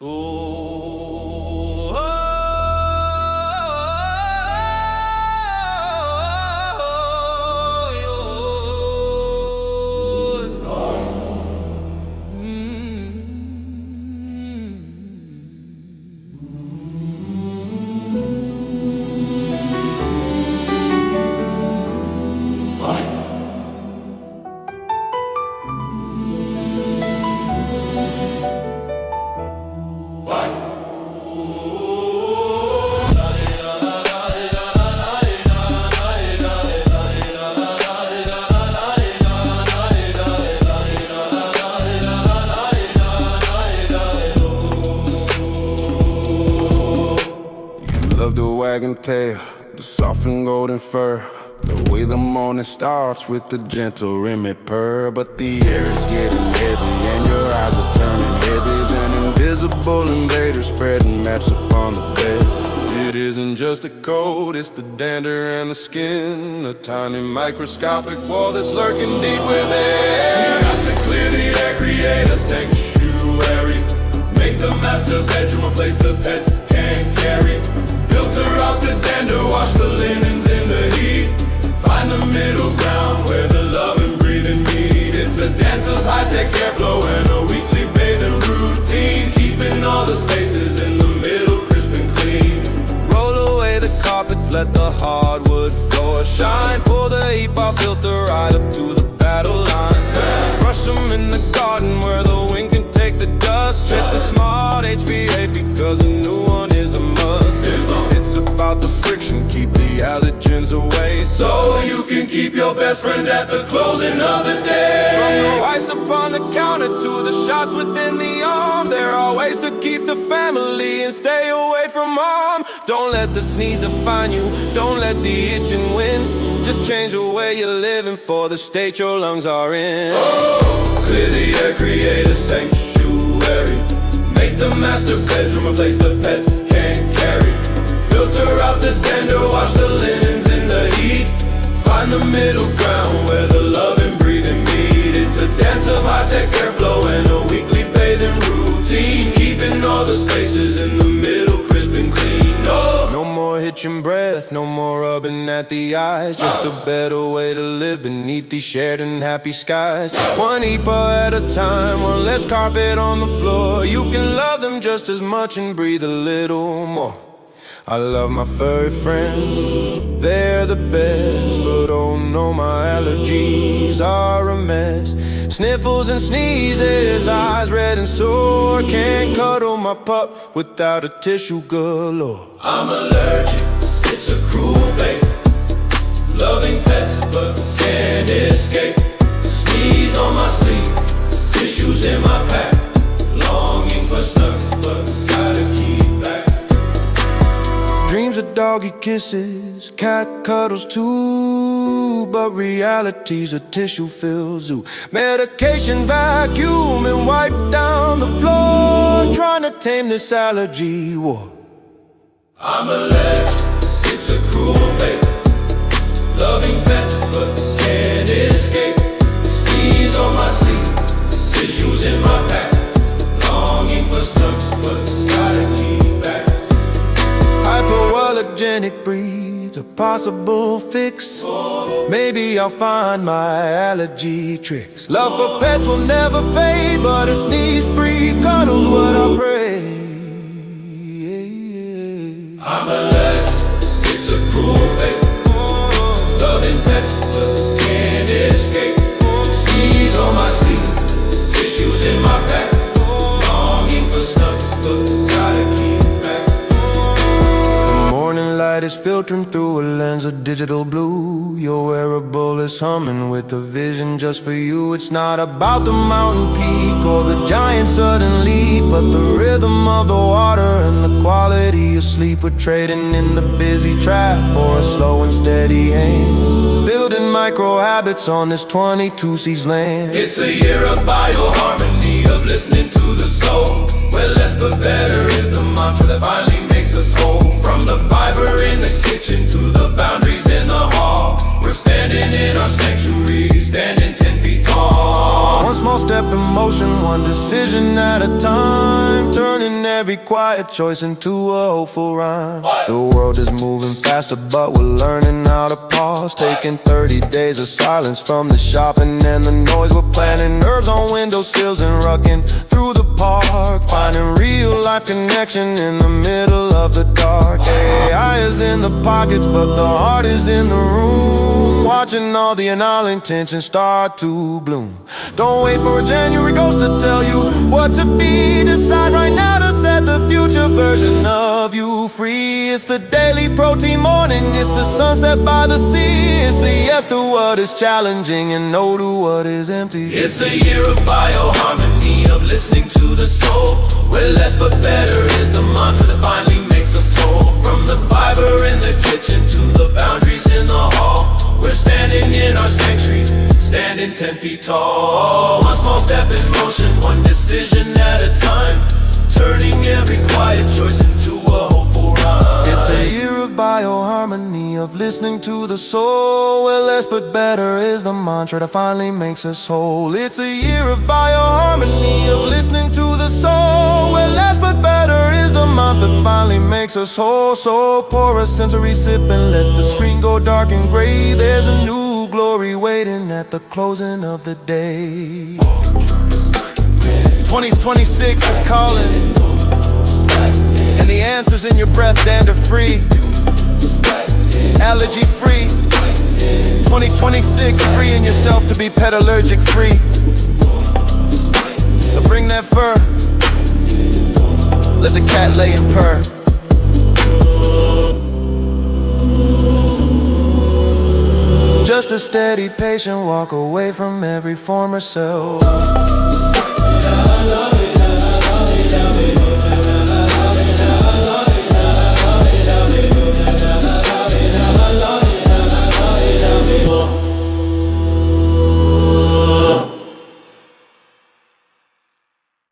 Oh, oh, Love the wagon tail, the soft and golden fur. The way the morning starts with the gentle Remy purr. But the air is getting heavy and your eyes are turning heavy. An invisible invader spreading maps upon the bed. It isn't just a cold, it's the dander and the skin. A tiny microscopic wall that's lurking deep within. Got to clear the air, create a sanctuary. Make the master bedroom a place the pets can't carry. Filter out the dander, wash the linens in the heat. Find the middle ground where the love and breathing meet. It's a dance of high-tech airflow and a weekly bathing routine. Keeping all the spaces in the middle crisp and clean. Roll away the carpets, let the hardwood floor shine. Pour the HEPA filter right up to the battle line. Brush them in the garden where the wind can take the dust. Check the smart HVAC because a new one is a must. It's about the friction, keep the allergens away, so you can keep your best friend at the closing of the day. From the wipes upon the counter to the shots within the arm, there are ways to keep the family and stay away from harm. Don't let the sneeze define you, don't let the itching win. Just change the way you're living for the state your lungs are in. Oh, clear the air, create a sanctuary. Make the master bedroom a place the pets can't carry. Filter out the dander, wash the linens in the heat. Find the middle ground where the love and breathing meet. It's a dance of high-tech airflow and a weekly bathing routine. Keeping all the spaces in the middle crisp and clean. No more hitching breath, no more rubbing at the eyes. Just a better way to live beneath these shared and happy skies. One HEPA at a time, one less carpet on the floor. You can love them just as much and breathe a little more. I love my furry friends, they're the best. But oh no, my allergies are a mess. Sniffles and sneezes, eyes red and sore. Can't cuddle my pup without a tissue galore. I'm allergic, it's a cruel fate. Loving pets but can't escape. Sneeze on my sleeve, tissues in my pack. Longing for snugs but gotta keep back. Dreams of doggy kisses, cat cuddles too. But reality's a tissue-filled zoo. Medication vacuum and wipe down the floor. Trying to tame this allergy war. I'm allergic, it's a cruel fate. Loving pets but can't escape. Sneeze on my sleeve, tissues in my pack. Longing for snugs but gotta keep back. Hypoallergenic breeds, a possible fix. Maybe I'll find my allergy tricks. Love for pets will never fade, but a sneeze-free cuddle's what I pray. I'm allergic, it's a cruel fate. Loving pets but can't escape. Sneeze on my sleeve, tissues in my pack. Longing for snugs but gotta keep back. The morning light is filtering through a lens of digital blue. Your wearable is humming with a vision just for you. It's not about the mountain peak or the giant sudden leap, but the rhythm of the water and the quality of sleep. We're trading in the busy track for a slow and steady aim. Building micro habits on this 22 seas land. It's a year of bioharmony, of listening to the soul, where less but better is the mantra that finally makes us whole. From the fiber in the kitchen to the boundaries in the hall, we're standing in our sanctuaries, standing 10 feet tall. One small step in motion moving one decision at a time, turning every quiet choice into a hopeful rhyme. The world is moving faster, but we're learning how to pause, taking 30 days of silence from the shopping and the noise. We're planting herbs on windowsills and rucking through the park, finding real life connection in the middle of the dark. AI is in the pockets, but the heart is in the room, watching all the inner intentions start to bloom. Don't wait for a January ghost to tell you what to be. Decide right now to set the future version of you free. It's the daily protein morning, it's the sunset by the sea. It's the yes to what is challenging and no to what is empty. It's a year of bioharmony, of listening to the soul, where less but better is the mantra that finally makes us whole. From the fiber in the kitchen to the boundaries in the hall, we're standing in our sanctuary, standing 10 feet tall. One small step in motion, one decision at a time, turning every quiet choice into a hopeful rhyme. It's a year of bioharmony, of listening to the soul, where less but better is the mantra that finally makes us whole. It's a year of bioharmony, of listening to the soul, where less but better is the mantra that finally makes us whole. So pour a sensory sip and let the screen go dark and gray. There's a new glory waiting at the closing of the day. 2026 is calling, and the answer's in your breath, dander free, allergy free. 2026, freeing yourself to be pet allergic free. So bring that fur, let the cat lay and purr. Just a steady, patient walk away from every former self.